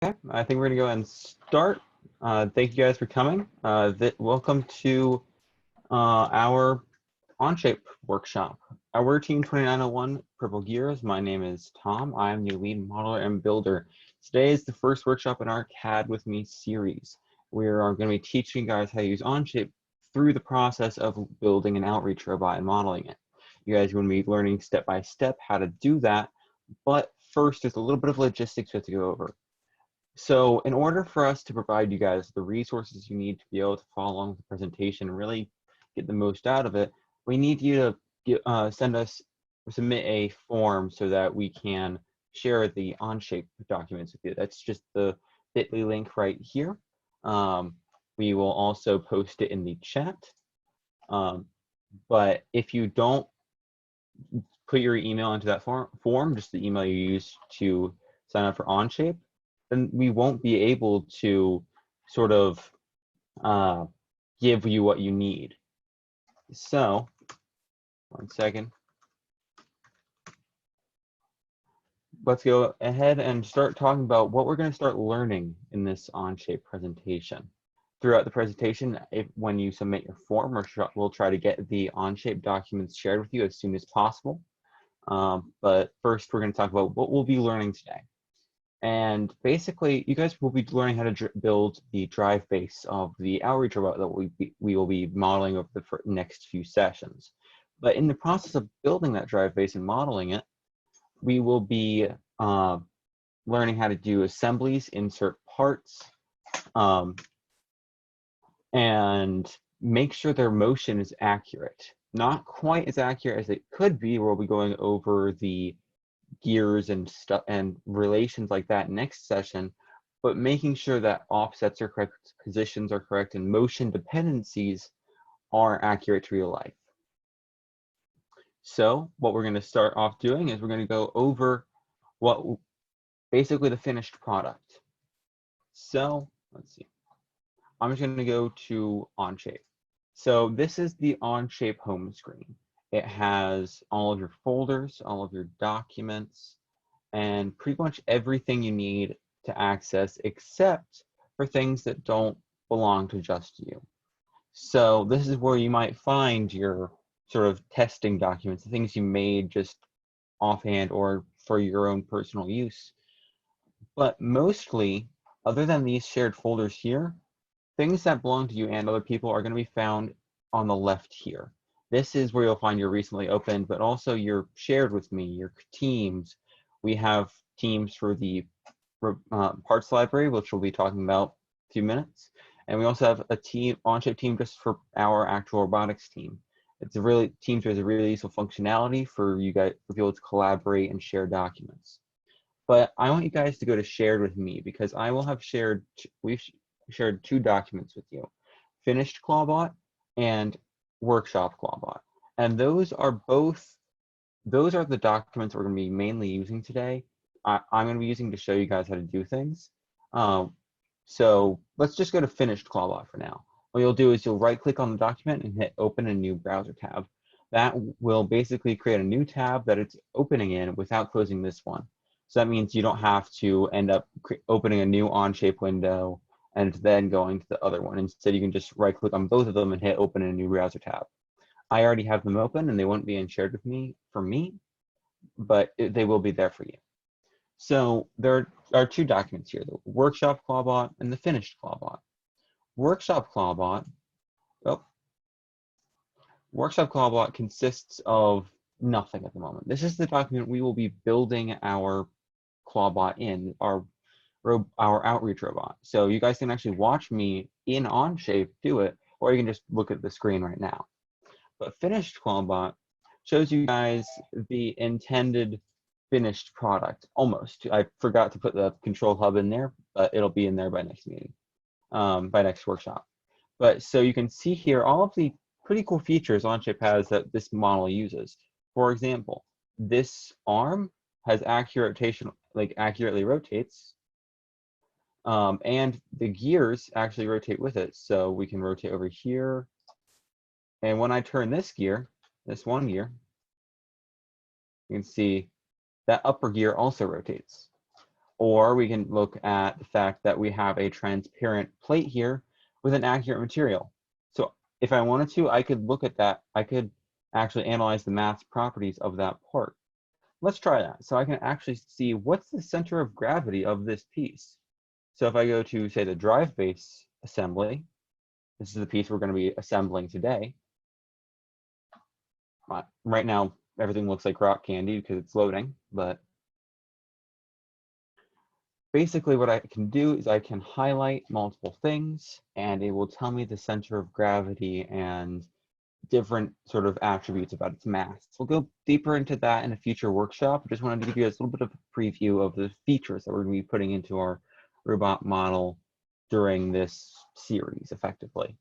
Okay, I think we're gonna go ahead and start. Thank you guys for coming. Welcome to our Onshape workshop. Our Team 2901 Purple Gears. My name is Tom. I am the lead modeler and builder. Today is the first workshop in our Cad With Me series. We are going to be teaching you guys how to use Onshape through the process of building an outreach robot and modeling it. You guys are going to be learning step by step how to do that, but first there's a little bit of logistics we have to go over. So in order for us to provide you guys the resources you need to be able to follow along with the presentation and really get the most out of it, we need you to submit a form so that we can share the Onshape documents with you. That's just the bit.ly link right here. We will also post it in the chat. But if you don't put your email into that form, just the email you use to sign up for Onshape, then we won't be able to sort of give you what you need. So, one second. Let's go ahead and start talking about what we're going to start learning in this Onshape presentation. Throughout the presentation, when you submit your form, we'll try to get the Onshape documents shared with you as soon as possible. But first, we're going to talk about what we'll be learning today. And basically, you guys will be learning how to build the drive base of the outreach robot that we will be modeling over the next few sessions. But in the process of building that drive base and modeling it, we will be learning how to do assemblies, insert parts, and make sure their motion is accurate. Not quite as accurate as it could be. We'll be going over the gears and stuff and relations like that next session, but making sure that offsets are correct, positions are correct, and motion dependencies are accurate to real life. So what we're going to start off doing is we're going to go over basically the finished product. So let's see. I'm just going to go to Onshape. So this is the Onshape home screen. It has all of your folders, all of your documents, and pretty much everything you need to access except for things that don't belong to just you. So this is where you might find your sort of testing documents, the things you made just offhand or for your own personal use. But mostly, other than these shared folders here, things that belong to you and other people are going to be found on the left here. This is where you'll find your recently opened, but also your shared with me, your teams. We have teams for the parts library, which we'll be talking about in a few minutes. And we also have a Onshape team just for our actual robotics team. Teams has a really useful functionality for you guys, for people to collaborate and share documents. But I want you guys to go to shared with me because I will have we've shared two documents with you, finished Clawbot and workshop Clawbot. And those are the documents we're going to be mainly using today. I'm going to be using to show you guys how to do things. So let's just go to finished Clawbot for now. What you'll do is you'll right click on the document and hit open a new browser tab. That will basically create a new tab that it's opening in without closing this one. So that means you don't have to end up opening a new Onshape window and then going to the other one. Instead, you can just right click on both of them and hit open in a new browser tab. I already have them open and they won't be shared with me for me, but they will be there for you. So there are two documents here, the workshop Clawbot and the finished Clawbot. Workshop Clawbot consists of nothing at the moment. This is the document we will be building our Clawbot in, our outreach robot. So you guys can actually watch me in Onshape do it, or you can just look at the screen right now. But finished Clawbot shows you guys the intended finished product, almost. I forgot to put the control hub in there, but it'll be in there by next meeting, by next workshop. But so you can see here all of the pretty cool features Onshape has that this model uses. For example, this arm has accurate rotation, like accurately rotates, and the gears actually rotate with it. So we can rotate over here. And when I turn this gear, this one gear, you can see that upper gear also rotates. Or we can look at the fact that we have a transparent plate here with an accurate material. So if I wanted to, I could look at that. I could actually analyze the mass properties of that part. Let's try that. So I can actually see what's the center of gravity of this piece. So if I go to, say, the drive base assembly, this is the piece we're going to be assembling today. Right now, everything looks like rock candy because it's loading, but basically what I can do is I can highlight multiple things and it will tell me the center of gravity and different sort of attributes about its mass. We'll go deeper into that in a future workshop. I just wanted to give you a little bit of a preview of the features that we're going to be putting into our robot model during this series effectively.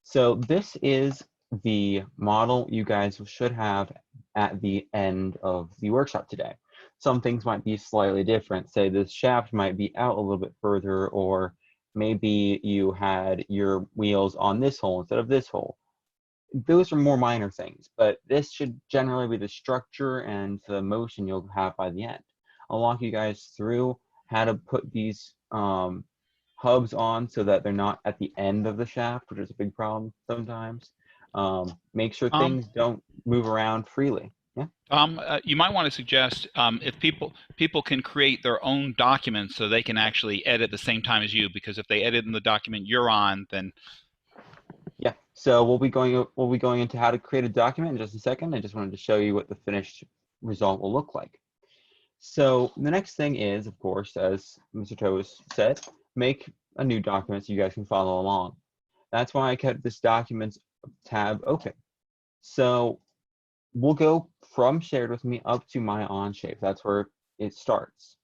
So this is the model you guys should have at the end of the workshop today. Some things might be slightly different. Say this shaft might be out a little bit further, or maybe you had your wheels on this hole instead of this hole. Those are more minor things, but this should generally be the structure and the motion you'll have by the end. I'll walk you guys through how to put these hubs on so that they're not at the end of the shaft, which is a big problem sometimes. Make sure things don't move around freely. Yeah. You might want to suggest if people can create their own documents so they can actually edit at the same time as you, because if they edit in the document you're on, then yeah. So we'll be going into how to create a document in just a second. I just wanted to show you what the finished result will look like. So the next thing is, of course, as Mr. Toes said, make a new document so you guys can follow along. That's why I kept this documents tab open. So we'll go from shared with me up to my Onshape. That's where it starts.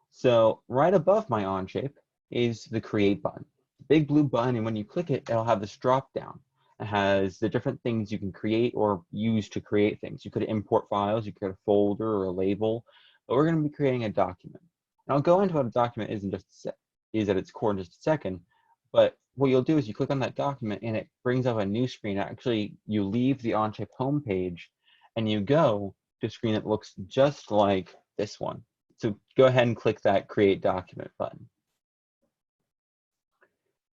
So right above my Onshape is the create button, big blue button, and when you click it, it'll have this drop down. It has the different things you can create or use to create things. You could import files, you could create a folder or a label, but we're going to be creating a document. And I'll go into what a document is at its core in just a second, but what you'll do is you click on that document and it brings up a new screen. Actually, you leave the Onshape homepage and you go to a screen that looks just like this one. So go ahead and click that Create Document button.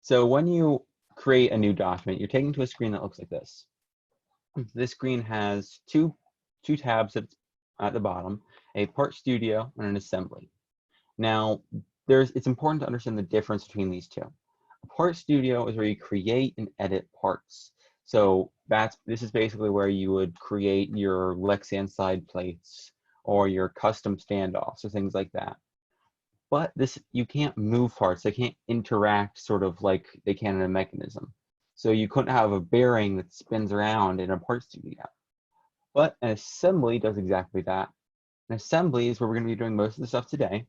So when you create a new document, you're taken to a screen that looks like this. This screen has two tabs at the bottom, a Part Studio and an Assembly. Now, it's important to understand the difference between these two. A Part Studio is where you create and edit parts. So this is basically where you would create your Lexan side plates or your custom standoffs or things like that. But you can't move parts. They can't interact sort of like they can in a mechanism. So you couldn't have a bearing that spins around in a Part Studio. But an assembly does exactly that. An assembly is where we're going to be doing most of the stuff today.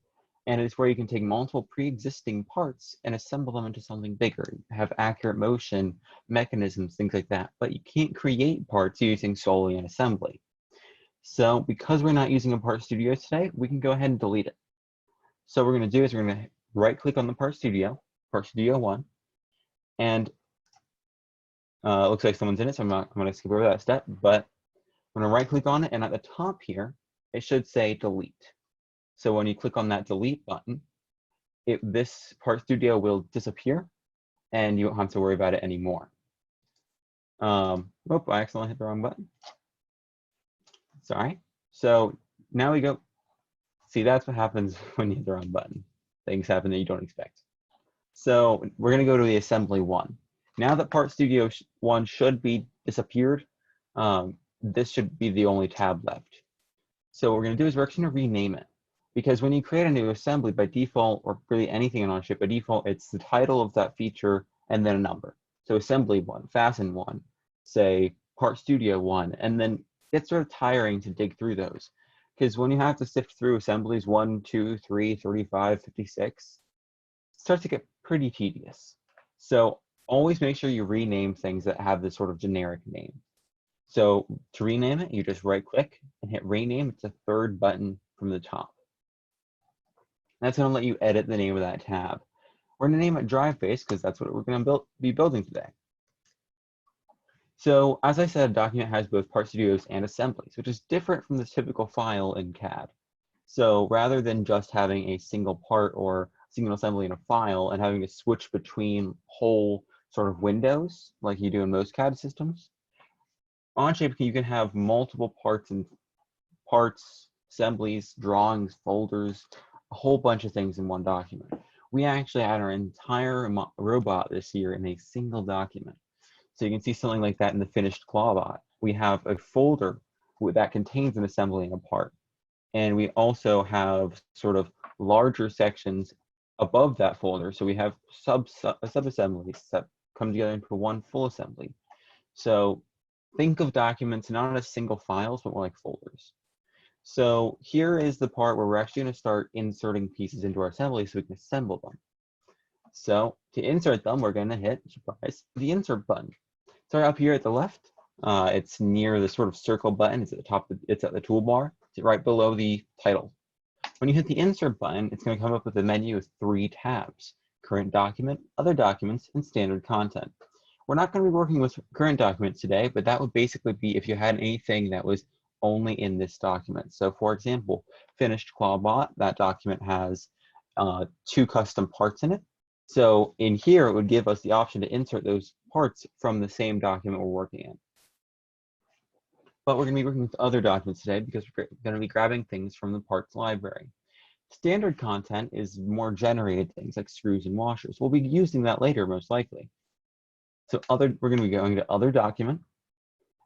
And it's where you can take multiple pre-existing parts and assemble them into something bigger, have accurate motion, mechanisms, things like that. But you can't create parts using solely an assembly. So because we're not using a Part Studio today, we can go ahead and delete it. So what we're going to do is we're going to right click on the Part Studio 1, and it looks like someone's in it, so I'm going to skip over that step, but I'm going to right click on it, and at the top here, it should say delete. So when you click on that delete button, this Part Studio will disappear, and you won't have to worry about it anymore. I accidentally hit the wrong button. Sorry. So now we go. See, that's what happens when you hit the wrong button. Things happen that you don't expect. So we're going to go to the Assembly 1. Now that Part Studio 1 should be disappeared, this should be the only tab left. So what we're going to do is we're actually going to rename it. Because when you create a new assembly, by default, or really anything in Onshape, by default, it's the title of that feature and then a number. So Assembly 1, Fasten 1, say Part Studio 1, and then it's sort of tiring to dig through those. Because when you have to sift through assemblies 1, 2, 3, 35, 56, it starts to get pretty tedious. So always make sure you rename things that have this sort of generic name. So to rename it, you just right click and hit rename. It's the third button from the top. That's going to let you edit the name of that tab. We're going to name it Drive Base because that's what we're going to be building today. So as I said, a document has both Part Studios and assemblies, which is different from the typical file in CAD. So rather than just having a single part or single assembly in a file and having to switch between whole sort of windows like you do in most CAD systems, Onshape you can have multiple parts, assemblies, drawings, folders, a whole bunch of things in one document. We actually had our entire robot this year in a single document. So you can see something like that in the finished clawbot. We have a folder that contains an assembly and a part. And we also have sort of larger sections above that folder. So we have sub-assemblies that come together into one full assembly. So think of documents not as single files, but more like folders. So here is the part where we're actually going to start inserting pieces into our assembly so we can assemble them. So to insert them, we're going to hit, surprise, the insert button. So up here at the left, it's near the sort of circle button. It's at the top, it's at the toolbar. It's right below the title. When you hit the insert button, it's going to come up with a menu with 3 tabs: current document, other documents, and standard content. We're not going to be working with current documents today, but that would basically be if you had anything that was only in this document. So for example, finished clawbot, that document has 2 custom parts in it. So in here, it would give us the option to insert those parts from the same document we're working in. But we're going to be working with other documents today because we're going to be grabbing things from the parts library. Standard content is more generated things like screws and washers. We'll be using that later, most likely. So we're going to be going to other document.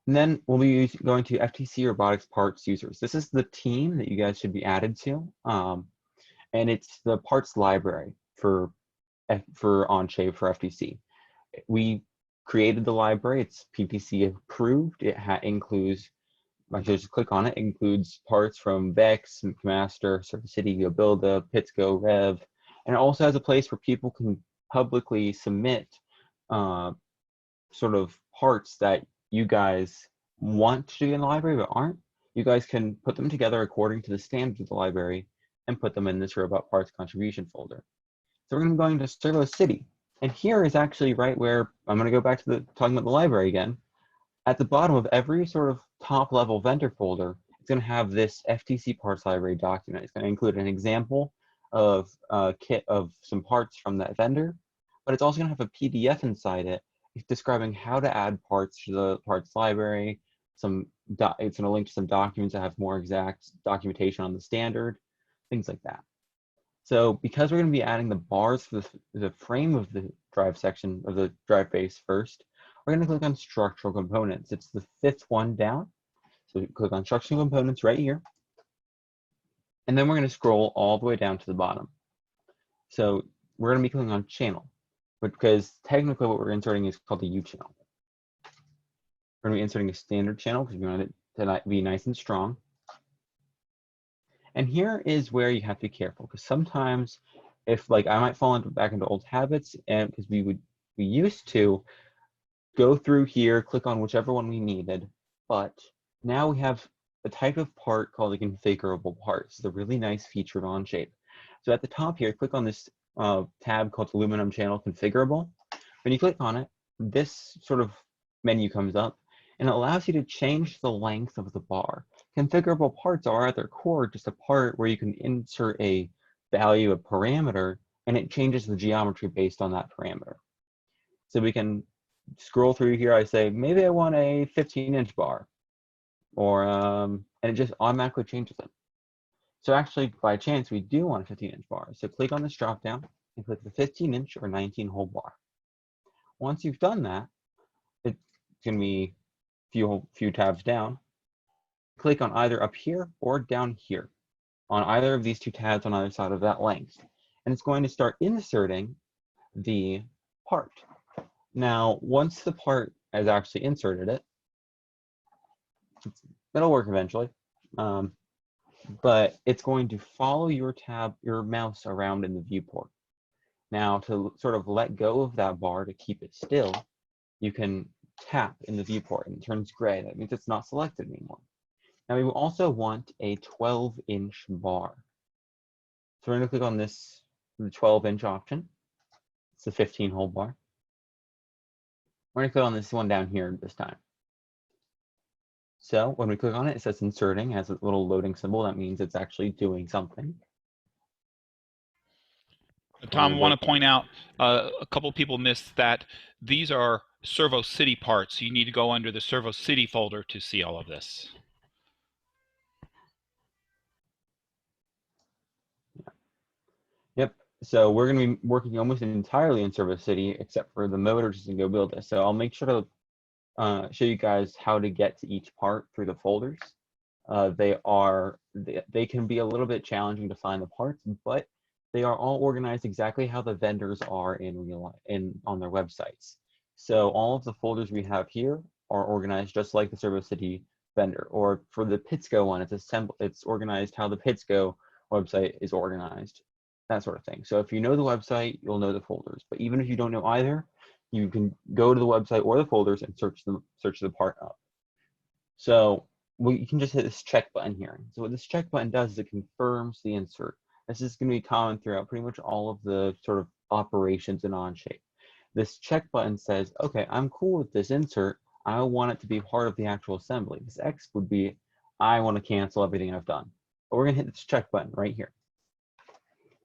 And then we'll be going to FTC Robotics Parts Users. This is the team that you guys should be added to. And it's the parts library for Onshape for FTC. We created the library. It's PPC approved. It includes, I should just click on it, includes parts from Vex, Master, Circuit City, GoBuilda, Pitsco, Rev, and it also has a place where people can publicly submit sort of parts that you guys want to be in the library but aren't. You guys can put them together according to the standards of the library and put them in this robot parts contribution folder. So we're going to be going to Servo City. And here is actually right where I'm going to go back to talking about the library again. At the bottom of every sort of top level vendor folder, it's going to have this FTC parts library document. It's going to include an example of a kit of some parts from that vendor, but it's also going to have a PDF inside it describing how to add parts to the parts library. It's going to link to some documents that have more exact documentation on the standard, things like that. So because we're going to be adding the bars for the frame of the drive section of the drive base first, we're going to click on structural components. It's the 5th one down. So we click on structural components right here. And then we're going to scroll all the way down to the bottom. So we're going to be clicking on channel, because technically what we're inserting is called the U channel. We're going to be inserting a standard channel because we want it to be nice and strong. And here is where you have to be careful, because sometimes if I might fall back into old habits, and because we used to go through here, click on whichever one we needed, but now we have a type of part called a configurable part. It's a really nice feature of Onshape. So at the top here, click on this tab called Aluminum Channel Configurable. When you click on it, this sort of menu comes up, and it allows you to change the length of the bar. Configurable parts are at their core just a part where you can insert a value, a parameter, and it changes the geometry based on that parameter. So we can scroll through here. I say, maybe I want a 15-inch bar, or and it just automatically changes it. So actually, by chance, we do want a 15-inch bar. So click on this drop-down and click the 15-inch or 19-hole bar. Once you've done that, it's going to be a few tabs down. Click on either up here or down here on either of these 2 tabs on either side of that length. And it's going to start inserting the part. Now, once the part has actually inserted it, it'll work eventually. But it's going to follow your mouse around in the viewport. Now, to sort of let go of that bar to keep it still, you can tap in the viewport and it turns gray. That means it's not selected anymore. Now we will also want a 12-inch bar. So we're going to click on this, the 12-inch option. It's a 15-hole bar. We're going to click on this one down here this time. So when we click on it, it says inserting, has a little loading symbol. That means it's actually doing something. Tom, I Wait. want to point out a couple people missed that these are Servo City parts. You need to go under the Servo City folder to see all of this. Yep. So we're going to be working almost entirely in Servo City, except for the motors to go build this. So I'll make sure to show you guys how to get to each part through the folders. They can be a little bit challenging to find the parts, but they are all organized exactly how the vendors are on their websites. So all of the folders we have here are organized just like the Servo City vendor. Or for the Pitsco one, it's organized how the Pitsco website is organized, that sort of thing. So if you know the website, you'll know the folders. But even if you don't know either, you can go to the website or the folders and search the part up. So you can just hit this check button here. So what this check button does is it confirms the insert. This is going to be common throughout pretty much all of the sort of operations in Onshape. This check button says, okay, I'm cool with this insert. I want it to be part of the actual assembly. This X would be, I want to cancel everything I've done. But we're going to hit this check button right here.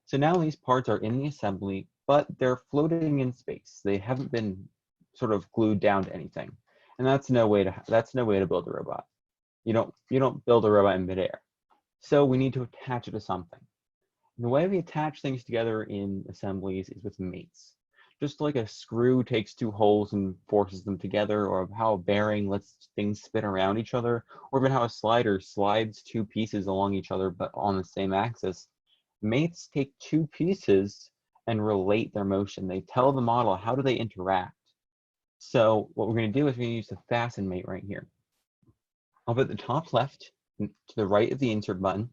So now these parts are in the assembly, but they're floating in space. They haven't been sort of glued down to anything. And that's no way to build a robot. You don't build a robot in midair. So we need to attach it to something. And the way we attach things together in assemblies is with mates. Just like a screw takes two holes and forces them together, or how a bearing lets things spin around each other, or even how a slider slides two pieces along each other but on the same axis. Mates take two pieces and relate their motion. They tell the model how do they interact. So what we're going to do is we're going to use the fasten mate right here. Up at the top left, to the right of the insert button,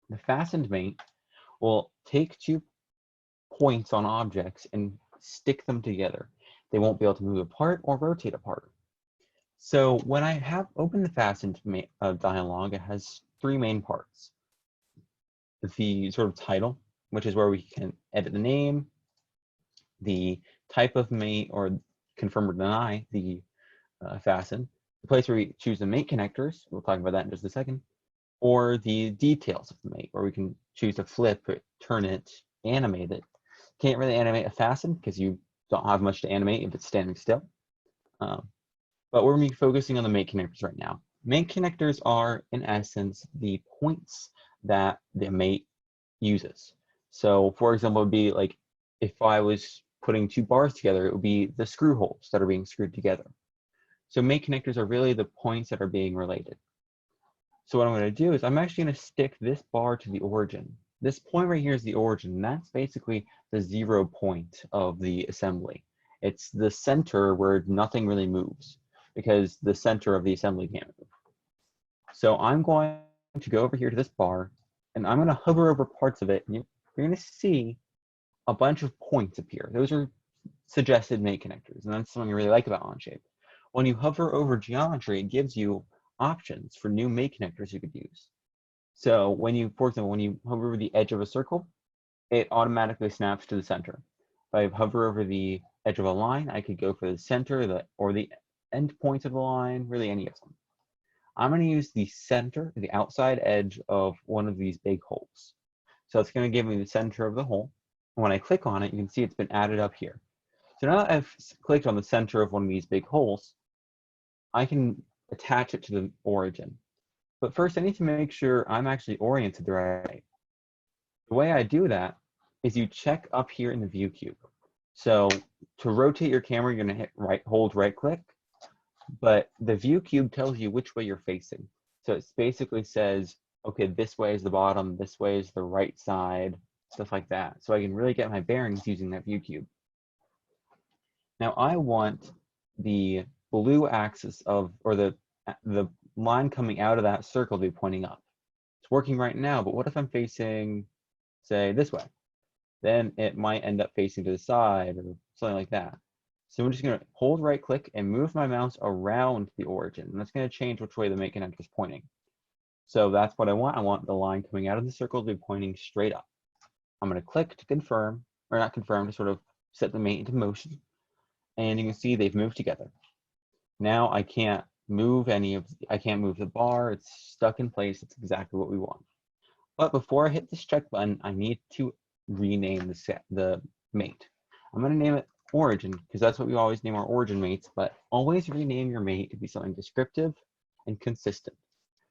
the fastened mate will take 2 points on objects and stick them together. They won't be able to move apart or rotate apart. So when I have opened the fastened mate dialog, it has 3 main parts. The sort of title, which is where we can edit the name, the type of mate, or confirm or deny the fasten, the place where we choose the mate connectors, we'll talk about that in just a second, or the details of the mate, where we can choose to flip it, turn it, animate it. Can't really animate a fasten because you don't have much to animate if it's standing still. But we're going to be focusing on the mate connectors right now. Mate connectors are, in essence, the points that the mate uses. So, for example, it would be like if I was putting 2 bars together, it would be the screw holes that are being screwed together. So mate connectors are really the points that are being related. So what I'm going to do is I'm actually going to stick this bar to the origin. This point right here is the origin, and that's basically the 0 point of the assembly. It's the center where nothing really moves, because the center of the assembly can't move. So I'm going to go over here to this bar, and I'm going to hover over parts of it, and you're going to see a bunch of points appear. Those are suggested mate connectors, and that's something I really like about Onshape. When you hover over geometry, it gives you options for new mate connectors you could use. So for example, when you hover over the edge of a circle, it automatically snaps to the center. If I hover over the edge of a line, I could go for the center or the end points of the line, really any of them. I'm going to use the center, the outside edge of one of these big holes. So it's going to give me the center of the hole. And when I click on it, you can see it's been added up here. So now that I've clicked on the center of one of these big holes, I can attach it to the origin. But first, I need to make sure I'm actually oriented the right way. The way I do that is you check up here in the view cube. So to rotate your camera, you're going to hold right click, but the view cube tells you which way you're facing. So it basically says, okay, this way is the bottom, this way is the right side, stuff like that. So I can really get my bearings using that view cube. Now I want the blue axis or the line coming out of that circle to be pointing up. It's working right now, but what if I'm facing, say, this way? Then it might end up facing to the side or something like that. So I'm just going to hold right click and move my mouse around the origin. And that's going to change which way the mate connector is pointing. So that's what I want. I want the line coming out of the circle to be pointing straight up. I'm going to click to confirm, or not confirm, to sort of set the mate into motion. And you can see they've moved together. Now I can't move I can't move the bar. It's stuck in place. It's exactly what we want. But before I hit this check button, I need to rename the mate. I'm going to name it origin because that's what we always name our origin mates, but always rename your mate to be something descriptive and consistent.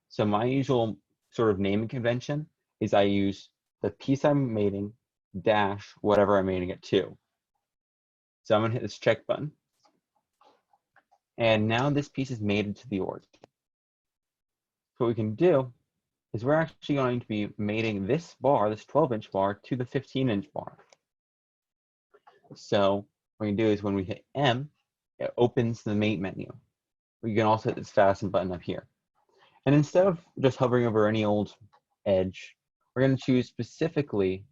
So my usual sort of naming convention is I use the piece I'm mating dash whatever I'm mating it to. So I'm going to hit this check button. And now this piece is mated to the origin. So what we can do is we're actually going to be mating this bar, this 12-inch bar, to the 15-inch bar. So what we can do is when we hit M, it opens the mate menu. We can also hit this fasten button up here. And instead of just hovering over any old edge, we're going to choose specifically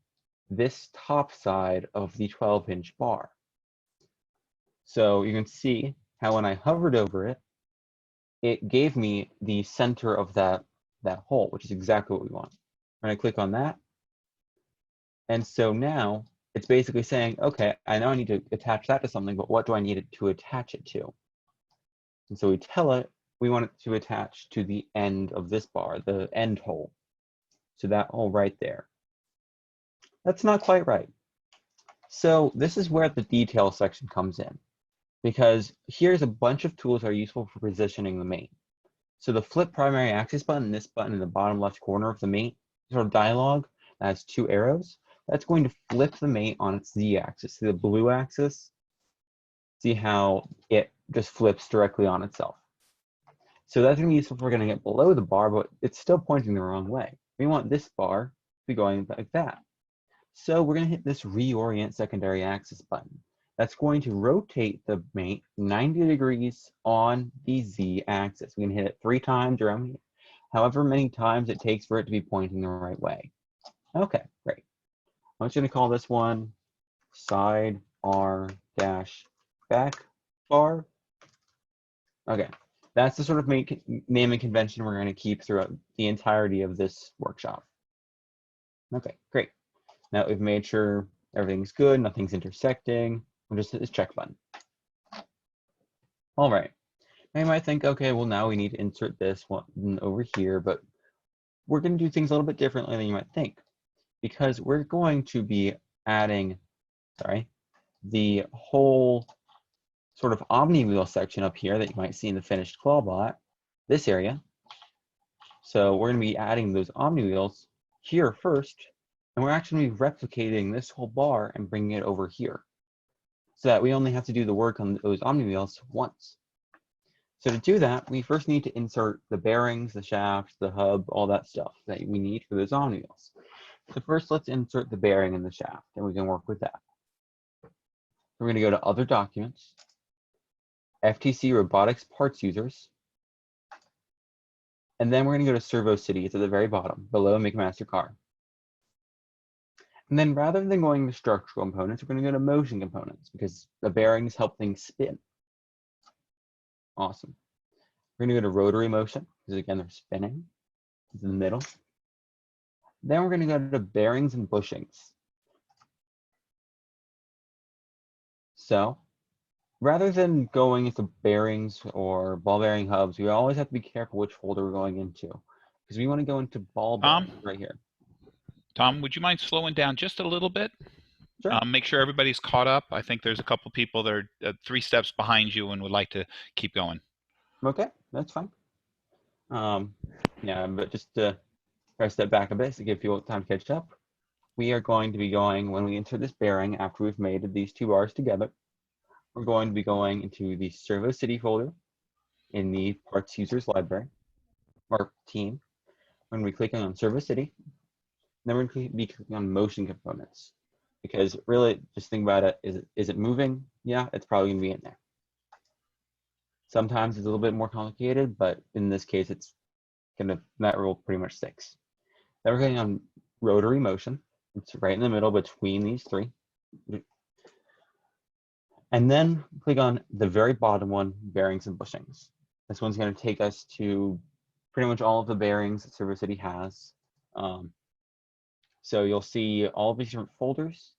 this top side of the 12-inch bar. So you can see how when I hovered over it, it gave me the center of that hole, which is exactly what we want. I'm going to click on that. And so now it's basically saying, okay, I know I need to attach that to something, but what do I need it to attach it to? And so we tell it we want it to attach to the end of this bar, the end hole. So that hole right there. That's not quite right. So this is where the detail section comes in, because here's a bunch of tools that are useful for positioning the mate. So the flip primary axis button, this button in the bottom left corner of the mate sort of dialog that has two arrows, that's going to flip the mate on its z-axis. See the blue axis? See how it just flips directly on itself. So that's going to be useful if we're going to get below the bar, but it's still pointing the wrong way. We want this bar to be going like that. So we're going to hit this reorient secondary axis button. That's going to rotate the mate 90 degrees on the z-axis. We can hit it 3 times or however many times it takes for it to be pointing the right way. Okay, great. I'm just going to call this one side R dash back bar. Okay, that's the sort of naming convention we're going to keep throughout the entirety of this workshop. Okay, great. Now we've made sure everything's good, nothing's intersecting. We'll just hit this check button. All right. Now you might think, okay, well now we need to insert this one over here, but we're going to do things a little bit differently than you might think, because we're going to be adding, the whole sort of omni wheel section up here that you might see in the finished clawbot, this area. So we're going to be adding those omni wheels here first, and we're actually replicating this whole bar and bringing it over here, so that we only have to do the work on those omni wheels once. So to do that, we first need to insert the bearings, the shaft, the hub, all that stuff that we need for those omni wheels. So first, let's insert the bearing and the shaft, and we can work with that. We're going to go to Other Documents, FTC Robotics Parts Users, and then we're going to go to Servo City. It's at the very bottom, below Make Master Car. And then rather than going to structural components, we're going to go to motion components because the bearings help things spin. Awesome. We're going to go to rotary motion because again, they're spinning. It's in the middle. Then we're going to go to bearings and bushings. So rather than going into bearings or ball bearing hubs, we always have to be careful which folder we're going into because we want to go into ball bearings right here. Tom, would you mind slowing down just a little bit? Sure. Make sure everybody's caught up. I think there's a couple people that are 3 steps behind you and would like to keep going. Okay, that's fine. Yeah, but just to try to step back a bit to give people time to catch up, we are going to be going, when we insert this bearing after we've made these 2 bars together, we're going to be going into the Servo City folder in the Parts Users Library, or team. We're going to be clicking on Servo City. Then we're going to be clicking on Motion Components. Because really, just think about it, is it moving? Yeah, it's probably going to be in there. Sometimes it's a little bit more complicated, but in this case, it's that rule pretty much sticks. Then we're going on rotary motion. It's right in the middle between these 3. And then click on the very bottom one, bearings and bushings. This one's going to take us to pretty much all of the bearings that Servo City has. So you'll see all of these different folders.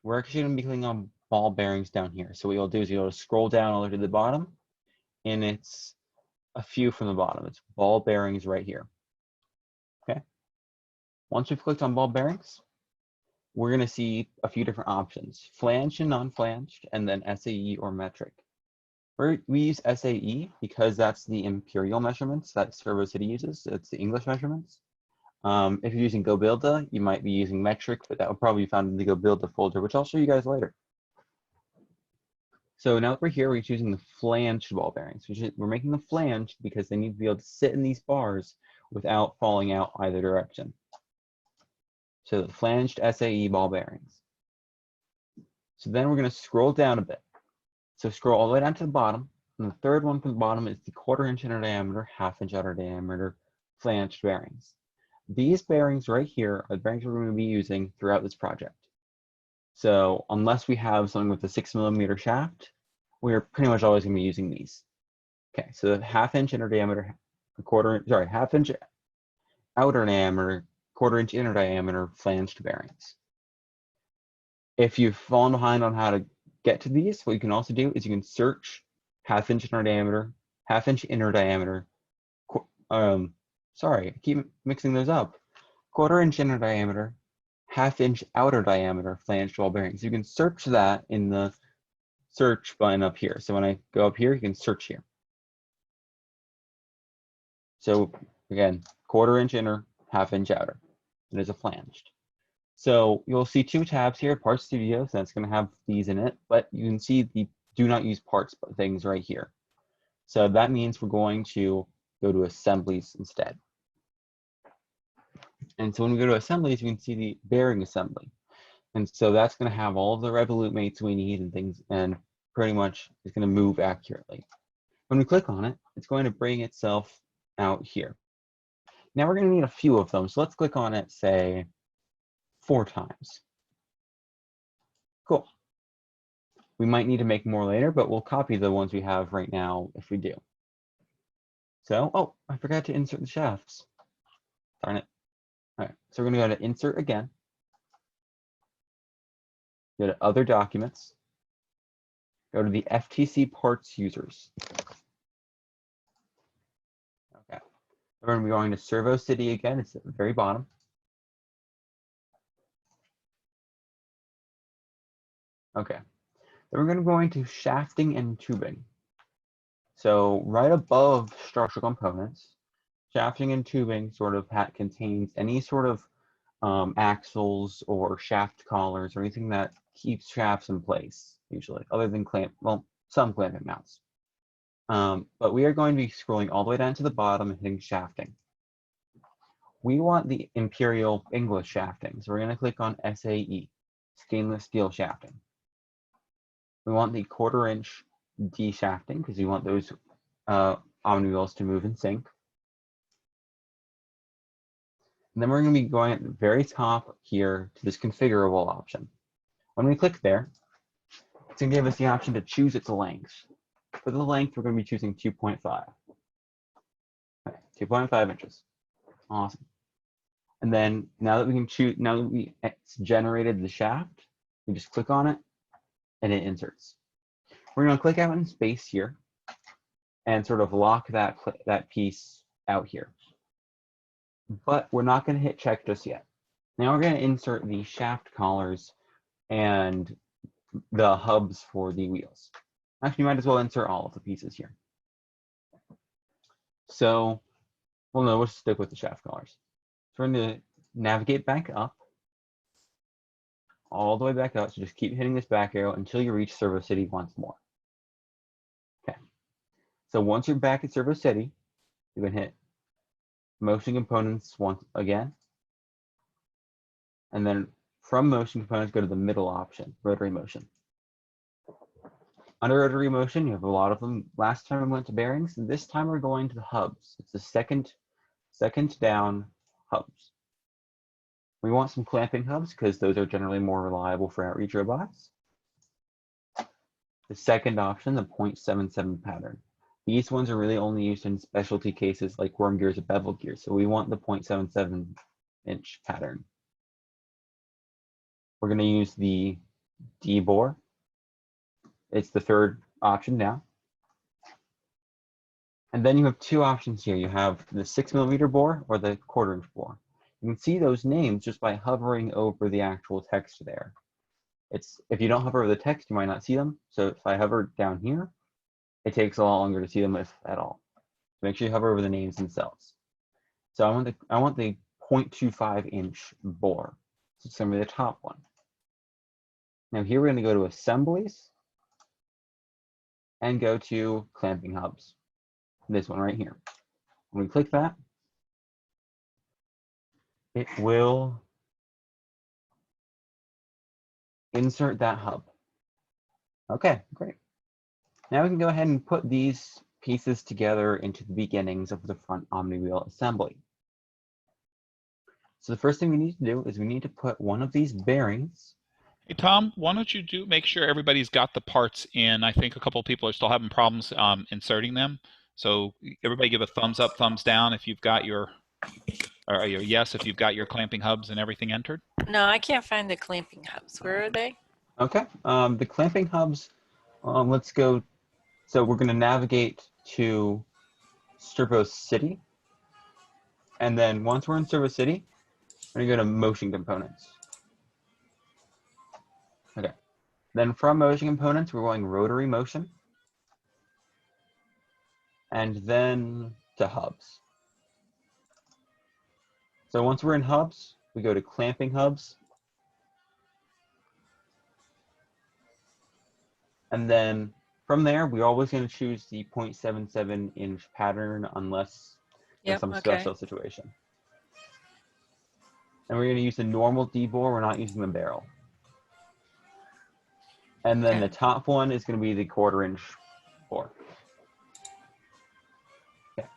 We're actually going to be clicking on ball bearings down here. So what you'll do is you'll scroll down all the way to the bottom, and it's a few from the bottom. It's ball bearings right here. Okay. Once we've clicked on ball bearings, we're going to see a few different options: flanged and non-flanged, and then SAE or metric. We use SAE because that's the imperial measurements that Servo City uses. It's the English measurements. If you're using GoBuilda, you might be using metric, but that will probably be found in the GoBuilda folder, which I'll show you guys later. So now that we're here, we're choosing the flanged ball bearings. We're making them flanged because they need to be able to sit in these bars without falling out either direction. So the flanged SAE ball bearings. So then we're going to scroll down a bit. So scroll all the way down to the bottom. And the third one from the bottom is the 1/4 inch inner diameter, 1/2 inch outer diameter flanged bearings. These bearings right here are the bearings we're going to be using throughout this project. So unless we have something with a 6mm shaft, we're pretty much always going to be using these. Okay, so the 1/2 inch inner diameter, 1/2 inch outer diameter, 1/4 inch inner diameter flanged bearings. If you've fallen behind on how to get to these, what you can also do is you can search 1/2 inch inner diameter, 1/2 inch inner diameter, sorry, I keep mixing those up. 1/4 inch inner diameter, 1/2 inch outer diameter flanged ball bearings. You can search that in the search button up here. So when I go up here, you can search here. So again, 1/4 inch inner, 1/2 inch outer. It is a flanged. So you'll see two tabs here, Parts Studio, so that's going to have these in it, but you can see the do not use parts things right here. So that means we're going to go to assemblies instead. And so when we go to assemblies, you can see the bearing assembly. And so that's going to have all of the revolute mates we need and things, and pretty much it's going to move accurately. When we click on it, it's going to bring itself out here. Now we're going to need a few of them. So let's click on it, say, 4 times. Cool. We might need to make more later, but we'll copy the ones we have right now if we do. So, oh, I forgot to insert the shafts. Darn it. All right, so we're going to go to Insert again. Go to Other Documents. Go to the FTC Parts Users. Okay. We're going to be going to Servo City again. It's at the very bottom. Okay. Then we're going to go into Shafting and Tubing. So right above Structural Components, shafting and tubing sort of contains any sort of axles or shaft collars or anything that keeps shafts in place, usually, other than some clamping mounts. But we are going to be scrolling all the way down to the bottom and hitting shafting. We want the Imperial English shafting, so we're going to click on SAE, stainless steel shafting. We want the 1/4 inch D shafting because we want those omni-wheels to move in sync. And then we're going to be going at the very top here to this configurable option. When we click there, it's going to give us the option to choose its length. For the length, we're going to be choosing 2.5. Okay, 2.5 inches. Awesome. And then now that we can choose, now that it's generated the shaft, we just click on it and it inserts. We're going to click out in space here and sort of lock that piece out here. But we're not going to hit check just yet. Now we're going to insert the shaft collars and the hubs for the wheels. Actually, you might as well insert all of the pieces here. So, well, no, we'll stick with the shaft collars. So we're going to navigate back up, all the way back up. So just keep hitting this back arrow until you reach Servo City once more. Okay. So once you're back at Servo City, you can hit Motion Components once again. And then from Motion Components, go to the middle option, Rotary Motion. Under Rotary Motion, you have a lot of them. Last time we went to bearings, and this time we're going to the hubs. It's the second down hubs. We want some clamping hubs because those are generally more reliable for outreach robots. The second option, the 0.77 pattern. These ones are really only used in specialty cases like worm gears or bevel gears, so we want the 0.77 inch pattern. We're going to use the D bore. It's the third option now. And then you have two options here. You have the 6mm bore or the 1/4" bore. You can see those names just by hovering over the actual text there. If you don't hover over the text, you might not see them. So if I hover down here, it takes a lot longer to see them, if at all. Make sure you hover over the names themselves. So I want the 0.25" bore. So it's going to be the top one. Now here we're going to go to Assemblies and go to Clamping Hubs. This one right here. When we click that, it will insert that hub. Okay, great. Now we can go ahead and put these pieces together into the beginnings of the front omni-wheel assembly. So the first thing we need to do is we need to put one of these bearings. Hey Tom, why don't you make sure everybody's got the parts in? I think a couple of people are still having problems inserting them. So everybody give a thumbs up, thumbs down if you've got your, or your yes if you've got your clamping hubs and everything entered. No, I can't find the clamping hubs. Where are they? Okay, the clamping hubs, let's go. So we're going to navigate to Servo City. And then once we're in Servo City, we're going to go to Motion Components. Okay. Then from Motion Components, we're going Rotary Motion. And then to Hubs. So once we're in Hubs, we go to Clamping Hubs. And then from there, we're always going to choose the 0.77" pattern unless there's some special situation. And we're going to use the normal D-bore. We're not using the barrel. And then the top one is going to be the 1/4" bore. Okay.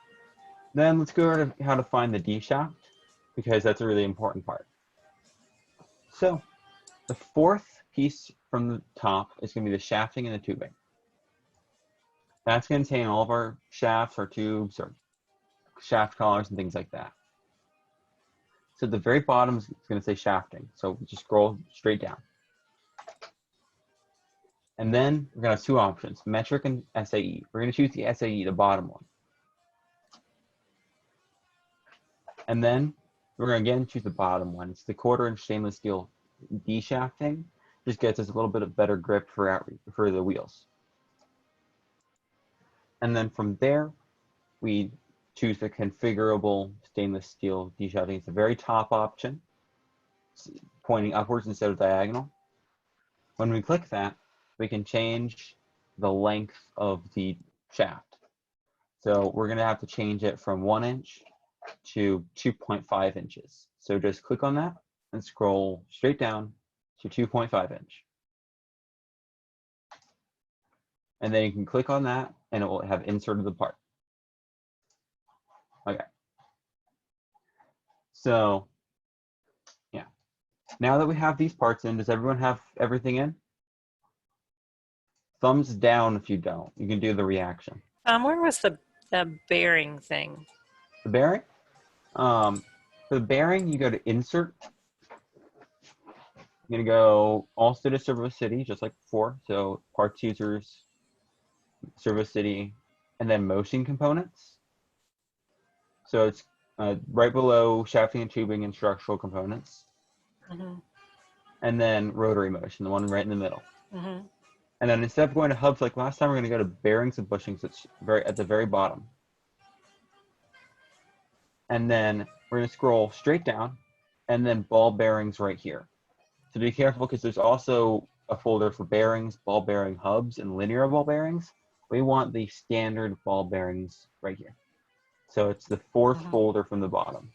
Then let's go to how to find the D shaft, because that's a really important part. So the fourth piece from the top is going to be the shafting and the tubing. That's going to contain all of our shafts, our tubes, our shaft collars, and things like that. So at the very bottom is going to say shafting. So just scroll straight down. And then we're going to have two options, metric and SAE. We're going to choose the SAE, the bottom one. And then we're going to again choose the bottom one. It's the 1/4" stainless steel D-shafting. Just gets us a little bit of better grip for the wheels. And then from there, we choose the configurable stainless steel D-shafting. It's the very top option, it's pointing upwards instead of diagonal. When we click that, we can change the length of the shaft. So we're going to have to change it from 1" to 2.5 inches. So just click on that and scroll straight down to 2.5". And then you can click on that and it will have inserted the part. Okay. So yeah, now that we have these parts in, does everyone have everything in? Thumbs down if you don't. You can do the reaction. Where was the bearing thing? The bearing? For the bearing, you go to Insert. You're going to go also to Servo City, just like before. So Parts Users, Servo City, and then Motion Components. So it's right below Shafting and Tubing and Structural Components. And then Rotary Motion, the one right in the middle. And then instead of going to hubs like last time, we're going to go to bearings and bushings. It's at the very bottom. And then we're going to scroll straight down, and then ball bearings right here. So be careful, because there's also a folder for bearings, ball bearing hubs, and linear ball bearings. We want the standard ball bearings right here. So it's the fourth folder from the bottom.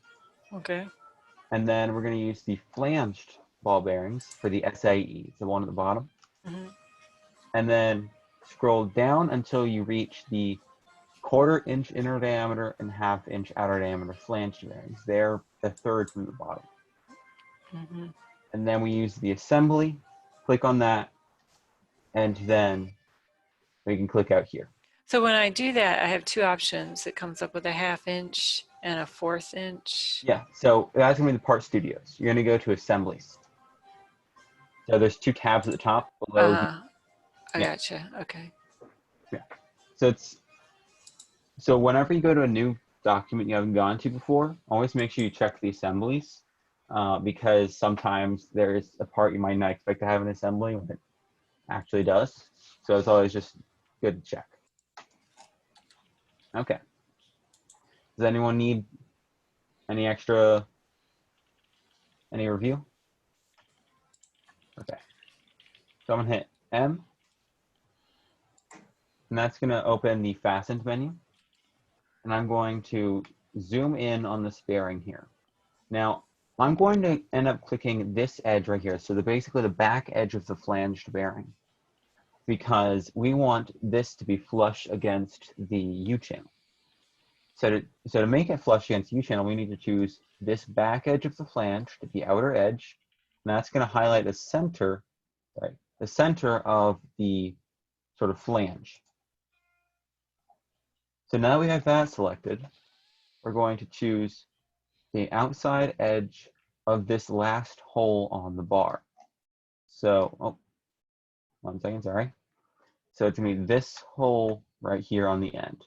Okay. And then we're going to use the flanged ball bearings for the SAE, the one at the bottom. And then scroll down until you reach the 1/4" inner diameter and 1/2" outer diameter flanged bearings. They're the third from the bottom. And then we use the assembly, click on that, and then we can click out here. So when I do that, I have two options. It comes up with a 1/2" and a 1/4". Yeah, so that's going to be the Part Studios. You're going to go to Assemblies. So there's two tabs at the top below. I gotcha. Okay. Yeah. So it's So whenever you go to a new document you haven't gone to before, always make sure you check the assemblies because sometimes there's a part you might not expect to have an assembly when it actually does. So it's always just good to check. Okay. Does anyone need any review? Okay. So I'm gonna hit M, and that's gonna open the fastened menu. And I'm going to zoom in on this bearing here. Now, I'm going to end up clicking this edge right here, so basically the back edge of the flanged bearing, because we want this to be flush against the U-channel. So to make it flush against the U-channel, we need to choose this back edge of the flange, the outer edge, and that's going to highlight the center of the sort of flange. So now we have that selected, we're going to choose the outside edge of this last hole on the bar. So, oh, 1 second, sorry. So it's gonna be this hole right here on the end.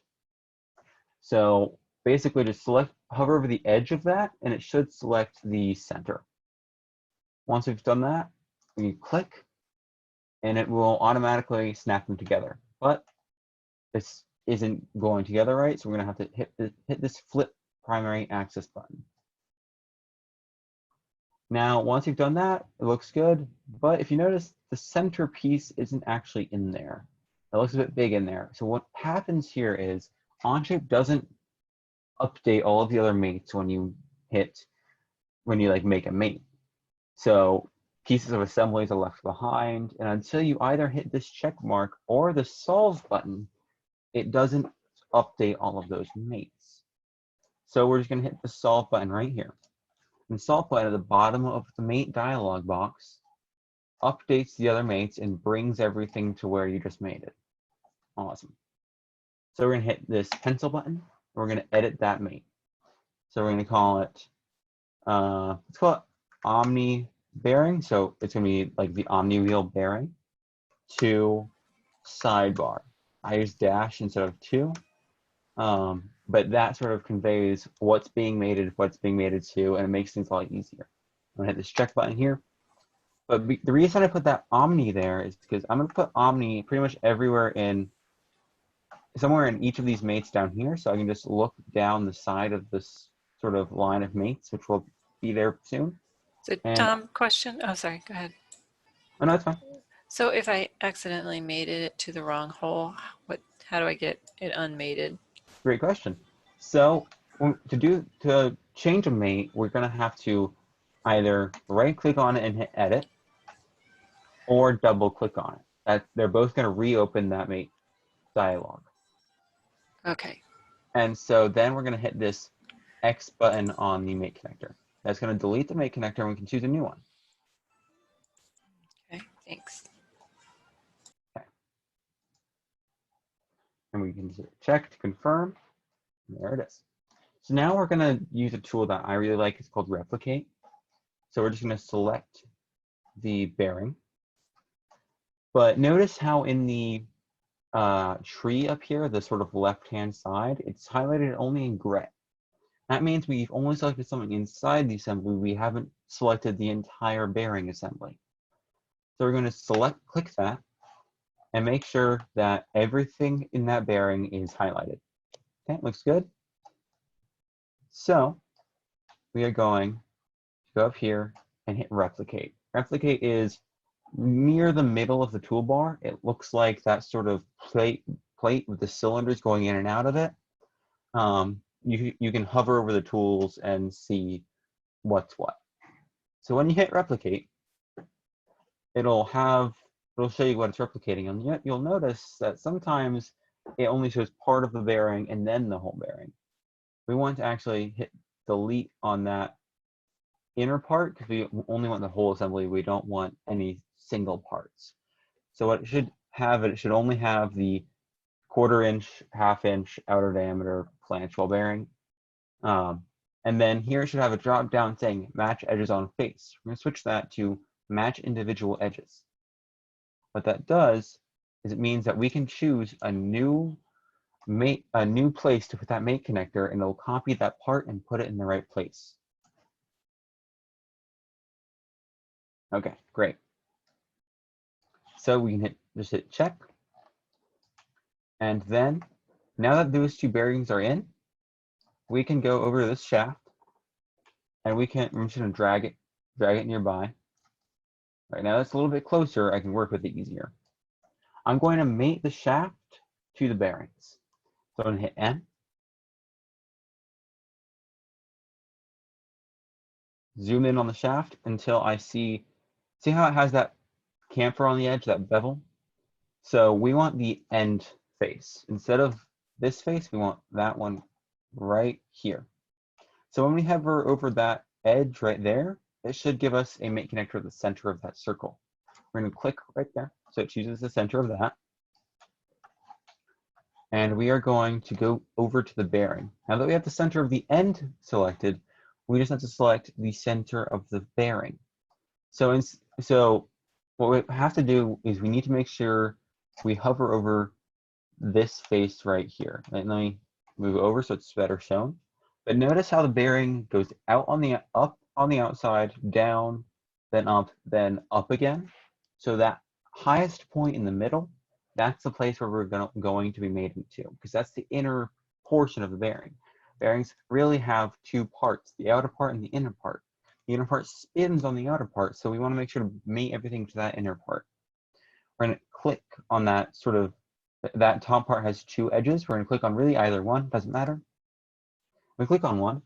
So basically just hover over the edge of that and it should select the center. Once we've done that, we click and it will automatically snap them together. But this isn't going together right, so we're gonna have to hit this flip primary axis button. Now, once you've done that, it looks good, but if you notice, the center piece isn't actually in there. It looks a bit big in there. So what happens here is Onshape doesn't update all of the other mates when you like make a mate. So pieces of assemblies are left behind, and until you either hit this check mark or the solve button, it doesn't update all of those mates. So we're just gonna hit the solve button right here. And solve button at the bottom of the mate dialog box updates the other mates and brings everything to where you just made it. Awesome. So we're gonna hit this pencil button and we're gonna edit that mate. So we're gonna call it, let's call it Omni bearing. So it's gonna be like the Omni wheel bearing to sidebar. I use dash instead of two. But that sort of conveys what's being mated, what's being mated to, and it makes things a lot easier. I'm gonna hit this check button here. But the reason I put that Omni there is because I'm gonna put Omni pretty much somewhere in each of these mates down here, so I can just look down the side of this sort of line of mates, which will be there soon. So Tom, question. Oh, sorry. Go ahead. Oh no, that's fine. So if I accidentally mated it to the wrong hole, how do I get it unmated? Great question. So to change a mate, we're gonna have to either right-click on it and hit edit, or double-click on it. They're both gonna reopen that mate dialog. Okay. And so then we're gonna hit this X button on the mate connector. That's gonna delete the mate connector and we can choose a new one. Okay, thanks. Okay. And we can check to confirm. And there it is. So now we're gonna use a tool that I really like. It's called Replicate. So we're just gonna select the bearing. But notice how in the tree up here, the sort of left-hand side, it's highlighted only in gray. That means we've only selected something inside the assembly. We haven't selected the entire bearing assembly. So we're going to click that and make sure that everything in that bearing is highlighted. Okay, looks good. So we are going to go up here and hit replicate. Replicate is near the middle of the toolbar. It looks like that sort of plate with the cylinders going in and out of it. You can hover over the tools and see what's what. So when you hit replicate, it'll show you what it's replicating, and yet you'll notice that sometimes it only shows part of the bearing and then the whole bearing. We want to actually hit delete on that inner part because we only want the whole assembly. We don't want any single parts. So what it should have, it should only have the 1/4 inch, 1/2 inch outer diameter flange ball bearing. And then here it should have a drop down saying match edges on face. We're gonna switch that to match individual edges. What that does is it means that we can choose a new a new place to put that mate connector, and it'll copy that part and put it in the right place. Okay, great. So we can just hit check. And then, now that those two bearings are in, we can go over to this shaft, and I'm just going to drag it nearby. Right now that's a little bit closer, I can work with it easier. I'm going to mate the shaft to the bearings. So I'm going to hit N. Zoom in on the shaft until I see how it has that chamfer on the edge, that bevel? So we want the end face. Instead of this face, we want that one right here. So when we hover over that edge right there, it should give us a mate connector at the center of that circle. We're going to click right there. So it chooses the center of that. And we are going to go over to the bearing. Now that we have the center of the end selected, we just have to select the center of the bearing. So what we have to do is we need to make sure we hover over this face right here. Let me move over so it's better shown. But notice how the bearing goes up on the outside, down, then up again. So that highest point in the middle, that's the place where we're going to be mating to, because that's the inner portion of the bearing. Bearings really have two parts, the outer part and the inner part. The inner part spins on the outer part, so we want to make sure to mate everything to that inner part. We're going to click on that that top part has two edges. We're going to click on really either one, doesn't matter. We click on one,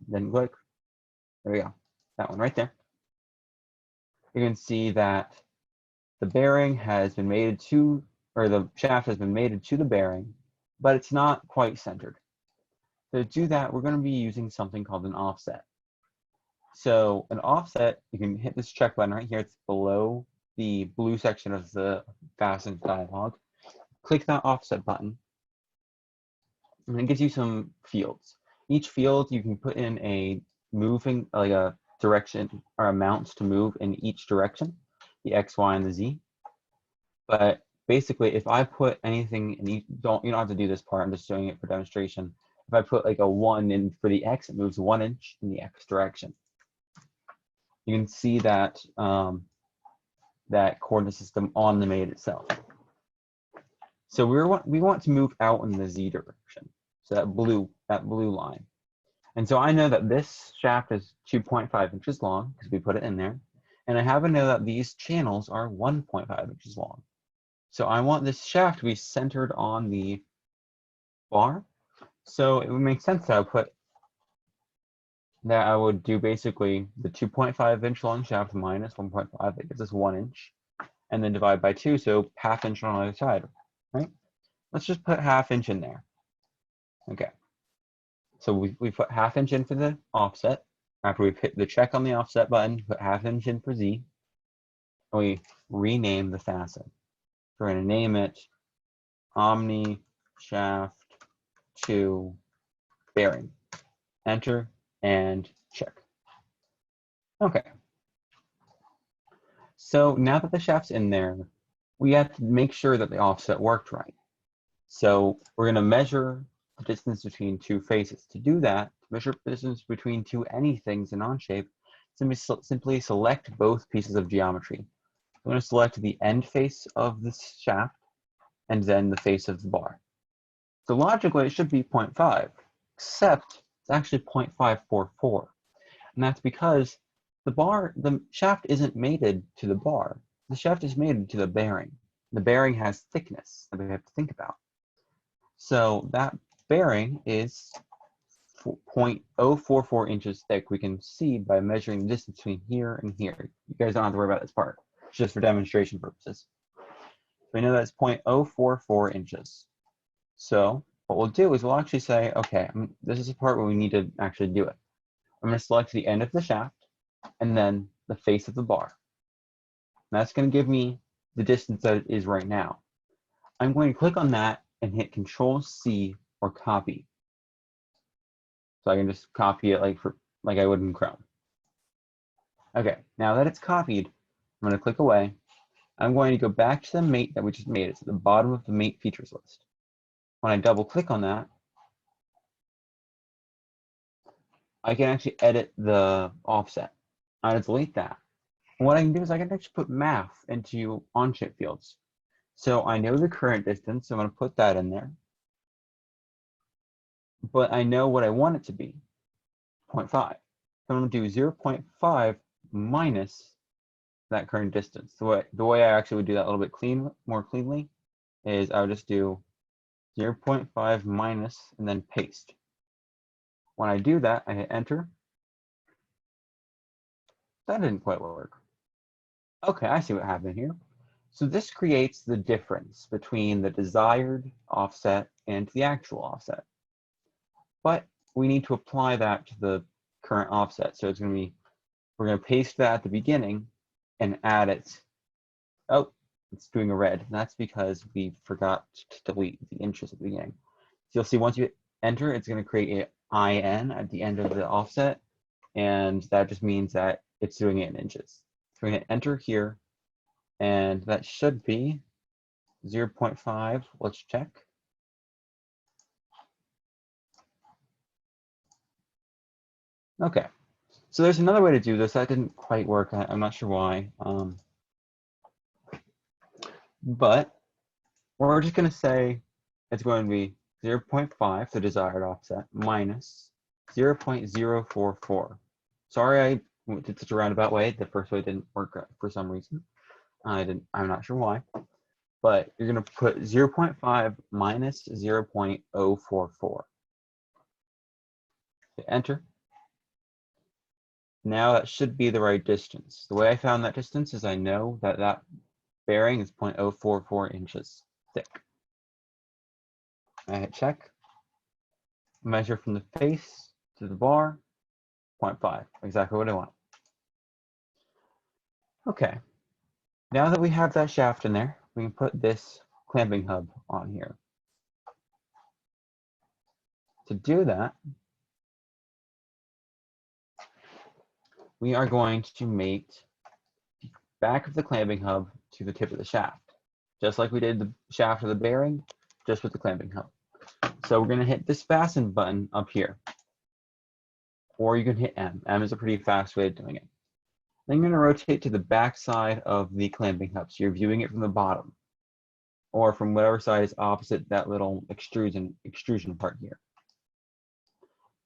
then click, there we go, that one right there. You can see that the bearing has been mated to, or the shaft has been mated to the bearing, but it's not quite centered. To do that, we're going to be using something called an offset. So an offset, you can hit this check button right here. It's below the blue section of the fasten dialog. Click that offset button, and it gives you some fields. Each field you can put in a moving, like a direction or amounts to move in each direction, the X, Y, and the Z. But basically, if I put anything, and you don't have to do this part, I'm just doing it for demonstration. If I put like a 1 in for the X, it moves 1 inch in the X direction. You can see that that coordinate system on the mate itself. So we want to move out in the Z direction. So that blue line. And so I know that this shaft is 2.5 inches long because we put it in there. And I happen to know that these channels are 1.5 inches long. So I want this shaft to be centered on the bar. So it would make sense that I would do basically the 2.5 inch long shaft minus 1.5, that gives us 1 inch, and then divide by 2, so ½ inch on either side, right? Let's just put ½ inch in there. Okay. So we put ½ inch in for the offset. After we've hit the check on the offset button, put ½ inch in for Z, and we rename the facet. We're going to name it Omni Shaft 2 Bearing. Enter and check. Okay. So now that the shaft's in there, we have to make sure that the offset worked right. So we're going to measure the distance between two faces. To do that, to measure the distance between two anythings in Onshape, simply select both pieces of geometry. I'm going to select the end face of this shaft and then the face of the bar. So logically, it should be 0.5, except it's actually 0.544. And that's because the shaft isn't mated to the bar. The shaft is mated to the bearing. The bearing has thickness that we have to think about. So that bearing is 0.044 inches thick. We can see by measuring the distance between here and here. You guys don't have to worry about this part. It's just for demonstration purposes. We know that's 0.044 inches. So what we'll do is we'll actually say, okay, this is the part where we need to actually do it. I'm going to select the end of the shaft and then the face of the bar. And that's going to give me the distance that it is right now. I'm going to click on that and hit Control-C or copy. So I can just copy it like I would in Chrome. Okay, now that it's copied, I'm going to click away. I'm going to go back to the mate that we just made. It's at the bottom of the mate features list. when I double click on that, I can actually edit the offset. I'm going to delete that. And what I can do is I can actually put math into on-chip fields. So I know the current distance, so I'm going to put that in there. But I know what I want it to be, 0.5. So I'm going to do 0.5 minus that current distance. The way I actually would do that a little bit more cleanly is I would just do 0.5 minus and then paste. When I do that, I hit enter. That didn't quite work. Okay, I see what happened here. So this creates the difference between the desired offset and the actual offset. But we need to apply that to the current offset. So it's going to be, we're going to paste that at the beginning and add it. Oh, it's doing a red. And that's because we forgot to delete the inches at the beginning. So you'll see once you enter, it's going to create an IN at the end of the offset. And that just means that it's doing it in inches. So we're going to enter here. And that should be 0.5. Let's check. Okay. So there's another way to do this. That didn't quite work. I'm not sure why. But we're just going to say it's going to be 0.5, the desired offset, minus 0.044. Sorry I did such a roundabout way. The first way didn't work for some reason. I'm not sure why. But you're going to put 0.5 minus 0.044. Hit enter. Now that should be the right distance. The way I found that distance is I know that that bearing is 0.044 inches thick. I hit check. Measure from the face to the bar, 0.5, exactly what I want. Okay, now that we have that shaft in there, we can put this clamping hub on here. To do that, we are going to mate the back of the clamping hub to the tip of the shaft, just like we did the shaft of the bearing, just with the clamping hub. So we're going to hit this fasten button up here, or you can hit M. M is a pretty fast way of doing it. Then you're going to rotate to the back side of the clamping hub, so you're viewing it from the bottom, or from whatever side is opposite that little extrusion part here.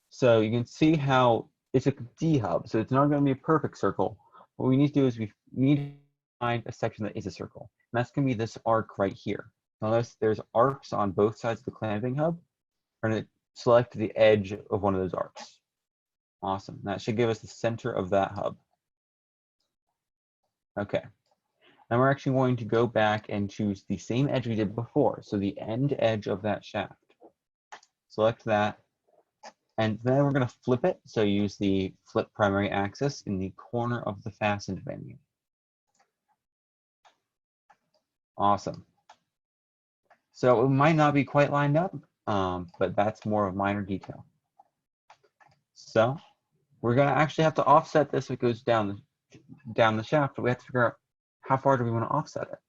So you can see how it's a D hub, so it's not going to be a perfect circle. What we need to do is we need to find a section that is a circle, and that's going to be this arc right here. Notice there's arcs on both sides of the clamping hub. We're going to select the edge of one of those arcs. Awesome. That should give us the center of that hub. Okay. Now we're actually going to go back and choose the same edge we did before, so the end edge of that shaft. Select that, and then we're going to flip it, so use the flip primary axis in the corner of the fastened menu. Awesome. So it might not be quite lined up, but that's more of a minor detail. So we're going to actually have to offset this if it goes down the shaft, but we have to figure out how far do we want to offset it.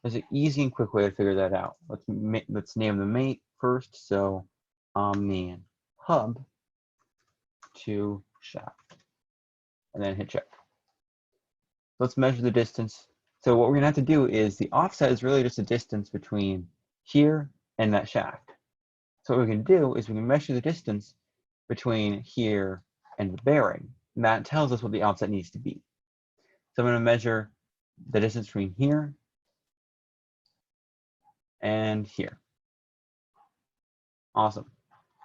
There's an easy and quick way to figure that out. Let's name the mate first. So Omni hub to shaft, and then hit check. Let's measure the distance. So what we're gonna have to do is the offset is really just a distance between here and that shaft. So what we can do is we can measure the distance between here and the bearing, and that tells us what the offset needs to be. So I'm going to measure the distance between here and here. Awesome.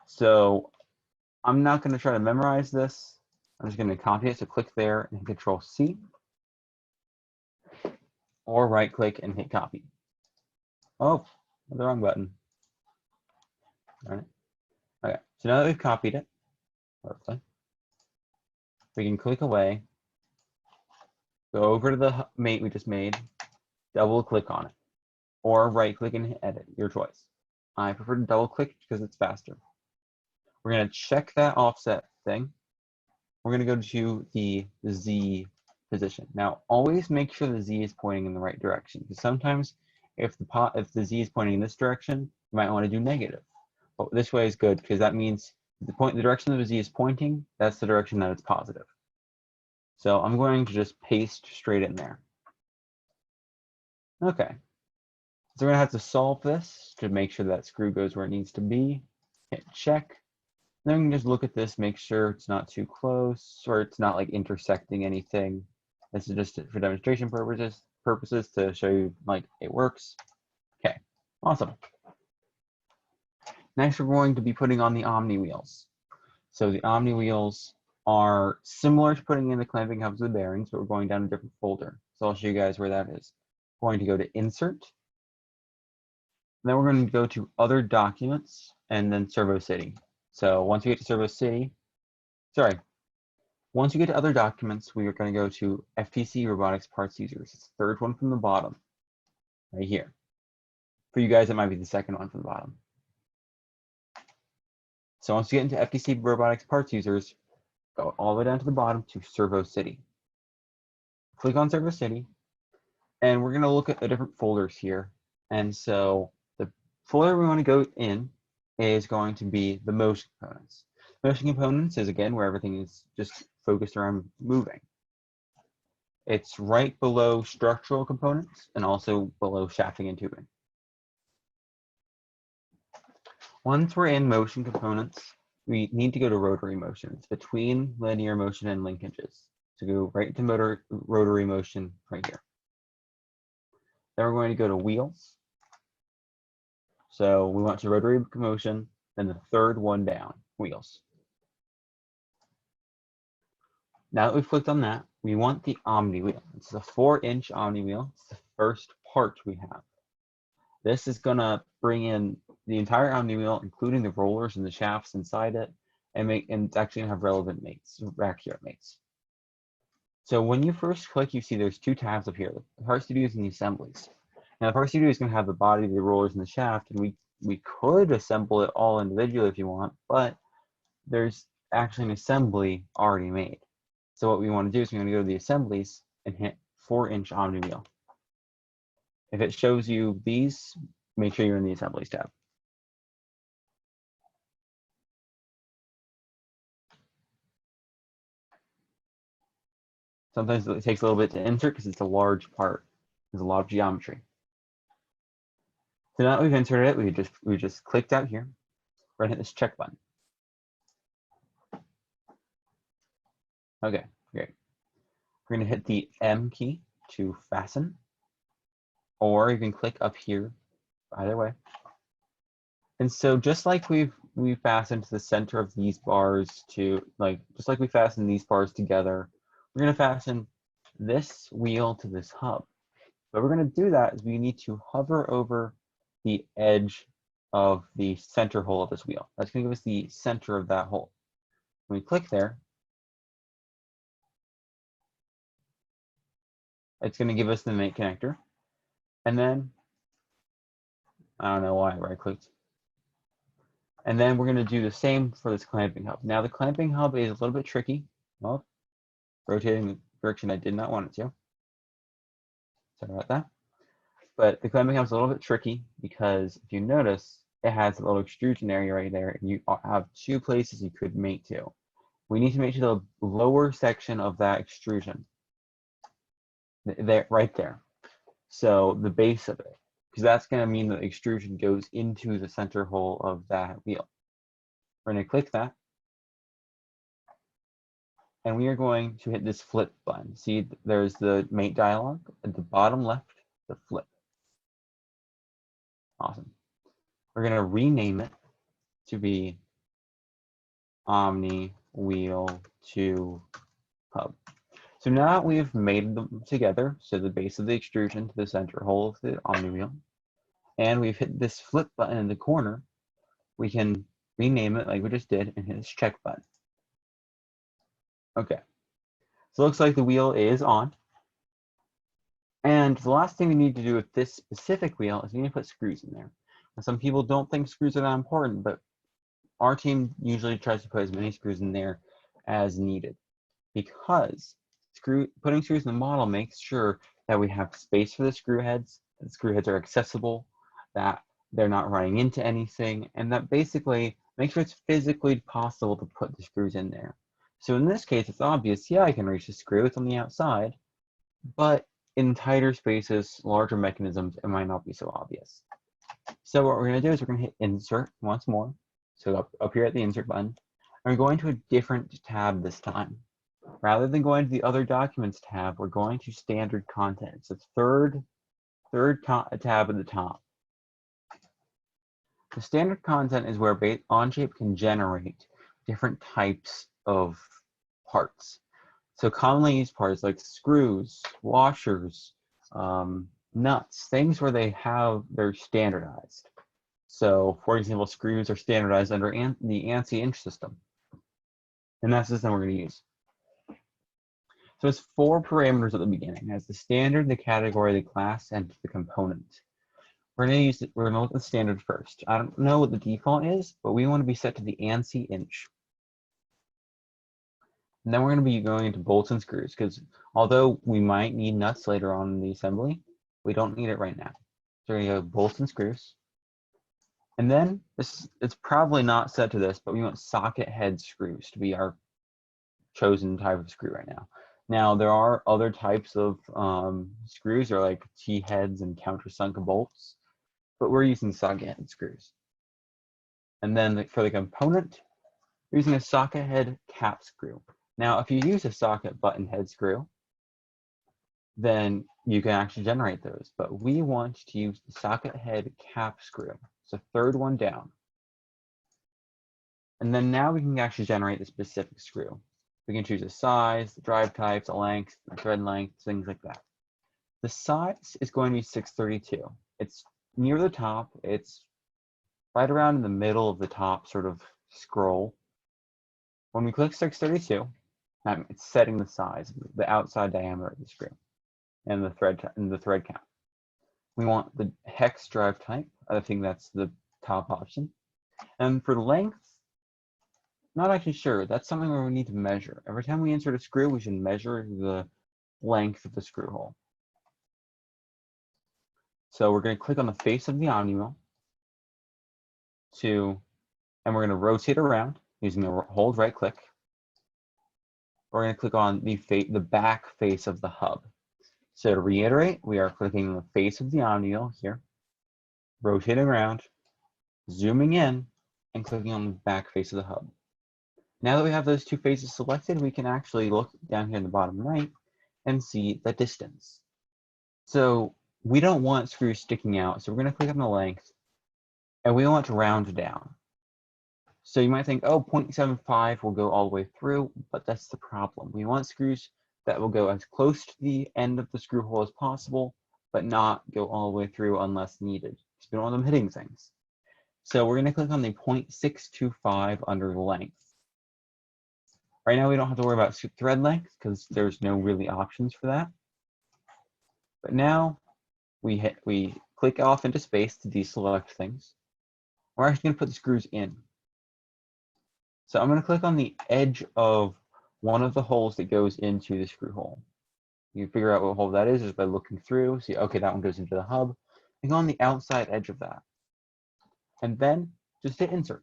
So I'm not going to try to memorize this. I'm just going to copy it. So click there and Control C, or right click and hit copy. Oh, the wrong button. All right. Okay. So now that we've copied it, we can click away, go over to the mate we just made, double click on it, or right click and hit edit, your choice. I prefer to double click because it's faster. We're going to check that offset thing. We're going to go to the Z position. Now, always make sure the Z is pointing in the right direction, because sometimes if the Z is pointing in this direction, You might want to do negative. But this way is good because that means the direction the Z is pointing, that's the direction that it's positive. So I'm going to just paste straight in there. Okay. So we're going to have to solve this to make sure that screw goes where it needs to be. Hit check. Then we can just look at this, make sure it's not too close or it's not like intersecting anything. This is just for demonstration purposes to show you like it works. Okay, awesome. Next, we're going to be putting on the Omni wheels. So the Omni wheels are similar to putting in the clamping hubs of the bearings, but we're going down a different folder. So I'll show you guys where that is. We're going to go to Insert. Then we're going to go to Other Documents and then Servo City. So once we get to Servo City, once you get to Other Documents, we are going to go to FTC Robotics Parts Users. It's the third one from the bottom, right here. For you guys, it might be the second one from the bottom. So once you get into FTC Robotics Parts Users, go all the way down to the bottom to Servo City. Click on Servo City, and we're going to look at the different folders here. And so the folder we want to go in is going to be the motion components. Motion components is, again, where everything is just focused around moving. It's right below structural components and also below shafting and tubing. Once we're in motion components, we need to go to rotary motion. It's between linear motion and linkages. So go right to rotary motion right here. Then we're going to go to wheels. So we want to rotary motion, then the third one down, wheels. Now that we've clicked on that, we want the Omni wheel. It's a 4-inch Omni wheel. It's the first part we have. This is going to bring in the entire Omni wheel, including the rollers and the shafts inside it, and it's actually going to have relevant mates, accurate mates. So when you first click, you see there's two tabs up here, the parts to do and the assemblies. Now the parts to do is going to have the body, the rollers, and the shaft, and we could assemble it all individually if you want, but there's actually an assembly already made. So what we want to do is we're going to go to the assemblies and hit 4-inch Omni wheel. If it shows you these, make sure you're in the assemblies tab. Sometimes it takes a little bit to insert because it's a large part. There's a lot of geometry. So now that we've inserted it, we just clicked out here. We're gonna hit this check button. Okay, great. We're gonna hit the M key to fasten, or you can click up here, either way. And so just like we've fastened to the center of these bars just like we fastened these bars together, we're gonna fasten this wheel to this hub. But we're gonna do that is we need to hover over the edge of the center hole of this wheel. That's gonna give us the center of that hole. When we click there, it's gonna give us the mate connector. And then, I don't know why I right-clicked. And then we're gonna do the same for this clamping hub. Now the clamping hub is a little bit tricky. Well, rotating the direction I did not want it to. Sorry about that. But the clamping hub is a little bit tricky because if you notice, it has a little extrusion area right there, and you have two places you could mate to. We need to mate to the lower section of that extrusion. There, right there. So the base of it, because that's going to mean that the extrusion goes into the center hole of that wheel. We're going to click that. And we are going to hit this flip button. See, there's the mate dialog at the bottom left, the flip. Awesome. We're going to rename it to be Omni Wheel to Hub. So now we've made them together, so the base of the extrusion to the center hole of the Omni Wheel, and we've hit this flip button in the corner, we can rename it like we just did and hit this check button. Okay, so it looks like the wheel is on. And the last thing we need to do with this specific wheel is we need to put screws in there. Now, some people don't think screws are that important, but our team usually tries to put as many screws in there as needed, because putting screws in the model makes sure that we have space for the screw heads, that the screw heads are accessible, that they're not running into anything, and that basically makes sure it's physically possible to put the screws in there. So in this case, it's obvious, yeah, I can reach the screw, it's on the outside, but in tighter spaces, larger mechanisms, it might not be so obvious. So what we're going to do is we're going to hit insert once more. So up here at the insert button, and we're going to a different tab this time. Rather than going to the other documents tab, we're going to standard content. It's the third tab at the top. The standard content is where Onshape can generate different types of parts. So commonly used parts like screws, washers, nuts, things where they're standardized. So for example, screws are standardized under the ANSI inch system. And that's the system we're going to use. So it's 4 parameters at the beginning. It has the standard, the category, the class, and the component. We're going to look at the standard first. I don't know what the default is, but we want to be set to the ANSI inch. And then we're going to be going into bolts and screws, because although we might need nuts later on in the assembly, we don't need it right now. So we're going to go bolts and screws. And then it's probably not set to this, but we want socket head screws to be our chosen type of screw right now. Now, there are other types of screws, or like T-heads and countersunk bolts, but we're using socket head screws. And then for the component, we're using a socket head cap screw. Now, if you use a socket button head screw, then you can actually generate those, but we want to use the socket head cap screw. It's the third one down. And then now we can actually generate the specific screw. We can choose a size, the drive types, a length, a thread length, things like that. The size is going to be 632. It's near the top. It's right around in the middle of the top sort of scroll. When we click 632, it's setting the size, the outside diameter of the screw, and the thread count. We want the hex drive type. I think that's the top option. And for length, not actually sure. That's something where we need to measure. Every time we insert a screw, we should measure the length of the screw hole. So we're going to click on the face of the omniwheel and we're going to rotate around using the hold right click. We're going to click on the back face of the hub. So to reiterate, we are clicking on the face of the omniwheel here, rotating around, zooming in, and clicking on the back face of the hub. Now that we have those two faces selected, we can actually look down here in the bottom right and see the distance. So we don't want screws sticking out, so we're going to click on the length, and we want to round down. So you might think, oh, 0.75 will go all the way through, but that's the problem. We want screws that will go as close to the end of the screw hole as possible, but not go all the way through unless needed, because we don't want them hitting things. So we're going to click on the 0.625 under length. Right now, we don't have to worry about thread length because there's no really options for that. But now we click off into space to deselect things. We're actually going to put the screws in. So I'm going to click on the edge of one of the holes that goes into the screw hole. You can figure out what hole that is just by looking through. See, okay, that one goes into the hub. And go on the outside edge of that. And then just hit insert.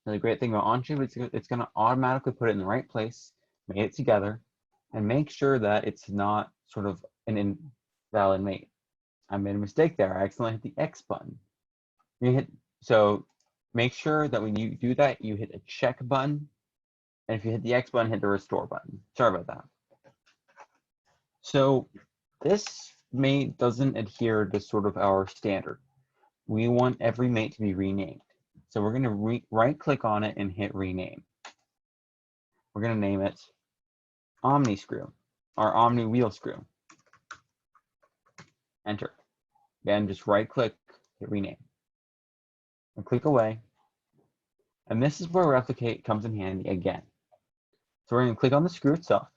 Now, the great thing about Onshape, it's going to automatically put it in the right place, mate it together, and make sure that it's not sort of an invalid mate. I made a mistake there. I accidentally hit the X button. So make sure that when you do that, you hit a check button. And if you hit the X button, hit the restore button. Sorry about that. So this mate doesn't adhere to sort of our standard. We want every mate to be renamed. So we're going to right click on it and hit rename. We're going to name it Omni Screw, or Omni Wheel Screw. Enter. Again, just right click, hit rename. And click away. And this is where replicate comes in handy again. So we're going to click on the screw itself.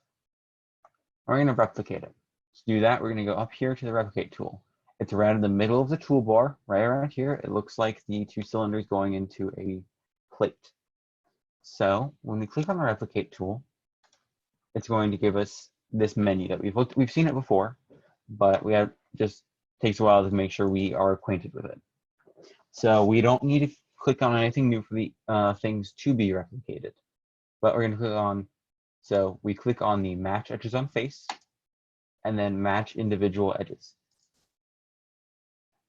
We're going to replicate it. To do that, we're going to go up here to the replicate tool. It's around in the middle of the toolbar, right around here. It looks like the 2 cylinders going into a plate. So when we click on the replicate tool, it's going to give us this menu that we've seen it before, but we have just takes a while to make sure we are acquainted with it. So we don't need to click on anything new for the things to be replicated. But we're going to click on, so we click on the match edges on face, and then match individual edges.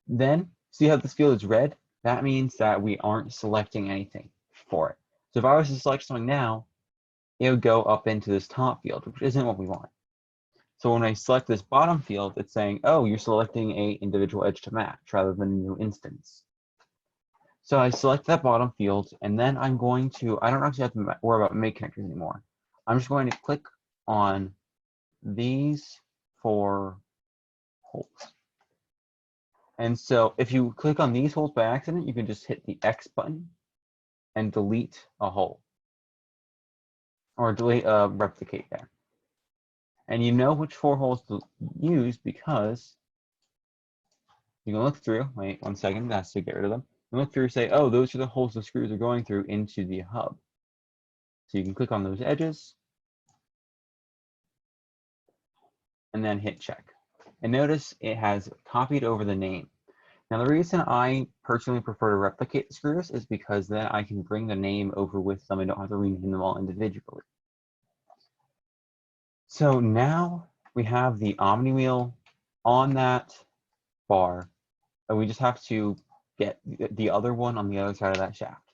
Then, see how this field is red? That means that we aren't selecting anything for it. So if I was to select something now, it would go up into this top field, which isn't what we want. So when I select this bottom field, it's saying, oh, you're selecting a individual edge to match rather than a new instance. So I select that bottom field, and then I'm going to, I don't actually have to worry about make connectors anymore. I'm just going to click on these 4 holes. And so if you click on these holes by accident, you can just hit the X button and delete a hole. Or delete replicate there. And you know which 4 holes to use because you can look through, wait 1 second, that's to get rid of them. You look through, say, oh, those are the holes the screws are going through into the hub. So you can click on those edges and then hit check. And notice it has copied over the name. Now the reason I personally prefer to replicate the screws is because then I can bring the name over with them and don't have to rename them all individually. So now we have the Omni wheel on that bar, and we just have to get the other one on the other side of that shaft.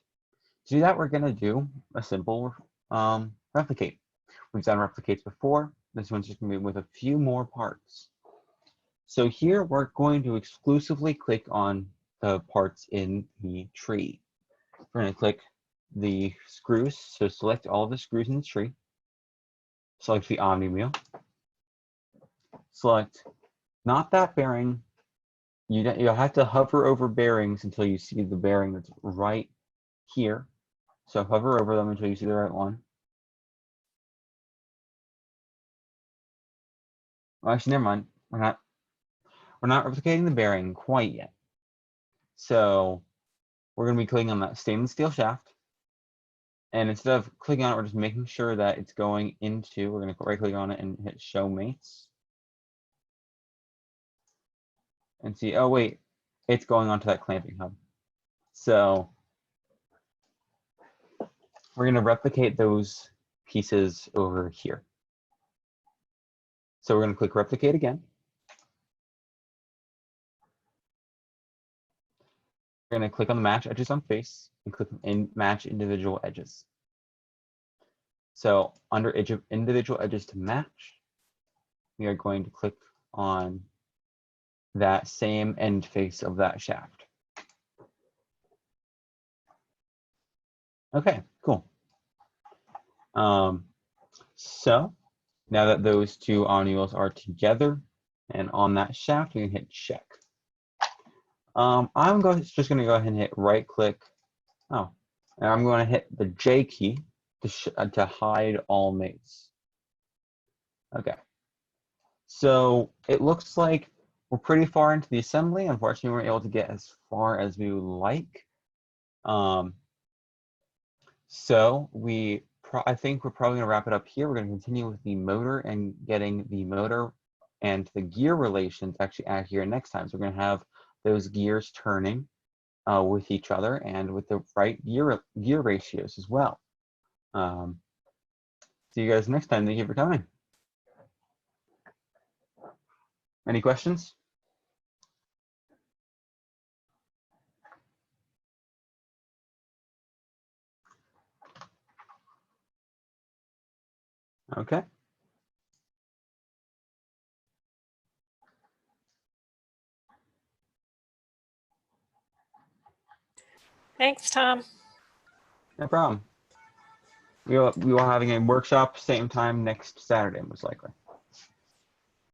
To do that, we're going to do a simple replicate. We've done replicates before. This one's just going to be with a few more parts. So here we're going to exclusively click on the parts in the tree. We're going to click the screws. So select all the screws in the tree. Select the Omni wheel. Select not that bearing. You'll have to hover over bearings until you see the bearing that's right here. So hover over them until you see the right one. Well, actually, never mind. We're not replicating the bearing quite yet. So we're going to be clicking on that stainless steel shaft. And instead of clicking on it, we're just making sure that it's going into, we're going to right click on it and hit show mates. And see, oh wait, it's going onto that clamping hub. So we're going to replicate those pieces over here. So we're going to click replicate again. We're going to click on the match edges on face and click in match individual edges. So under individual edges to match, we are going to click on that same end face of that shaft. Okay, cool. So now that those 2 Omni wheels are together and on that shaft, we can hit check. I'm just going to go ahead and hit right click. Oh, and I'm going to hit the J key to hide all mates. Okay. So it looks like we're pretty far into the assembly. Unfortunately, we weren't able to get as far as we would like. So I think we're probably going to wrap it up here. We're going to continue with the motor and getting the motor and the gear relations actually out here next time. So we're going to have those gears turning with each other and with the right gear ratios as well. See you guys next time. Thank you for coming. Any questions? Okay. Thanks, Tom. No problem. We will having a workshop same time next Saturday, most likely.